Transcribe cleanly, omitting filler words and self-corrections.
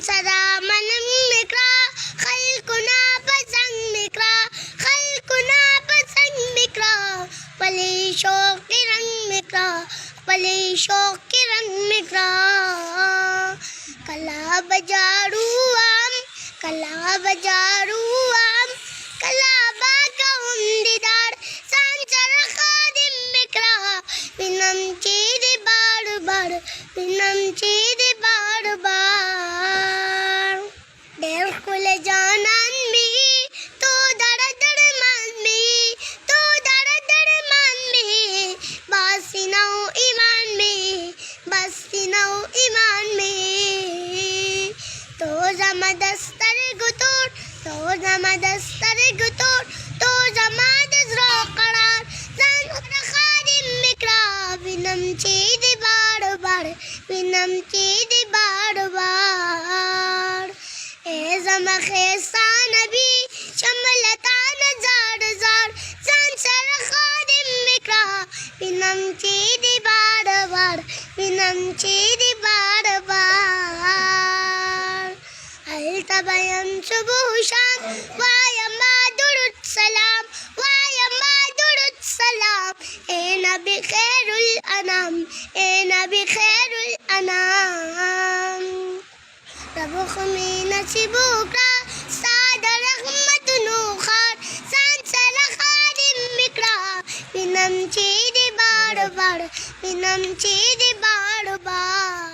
सदा मनम मिक्रा खल्कुना पसंग मिक्रा खल्कुना पसंग मिक्रा पले शौक के रंग मिक्रा पले शौक के रंग मिक्रा कला बजारू आम कला बजारू आम कला बाका उम्दीदार सांसर खादिम मिक्रा बिनम चीद बार बार बिनम चीद बार बार देर खुले जानन में तो दर दर मन में तो दर दर मन में बासिनो ईमान में बासिनो ईमान में तो जमादस्तर गुतोर तो जमादस्तर गुतोर तो जमादस्रो करार जान खादिम मिक्रा बिनम चीद बार बार बिनम चीद बार बार ए जमा खेसा नबी शमलता नजार जार जान सर खादिम मिक्रा बिनम चीद बार बार बिनम चीद बार बार हल तबयन सुबह शाम वायमा दुरुद सलाम वायमा दुरुद सलाम ए नबी खैरुल अनाम ए नबी खैरुल अनाम रबो खमी नसीबुका सादा रहमत नूखार सांसर खादिम मिक्रा बिनम चीद बार बार बिनम चीद बार बार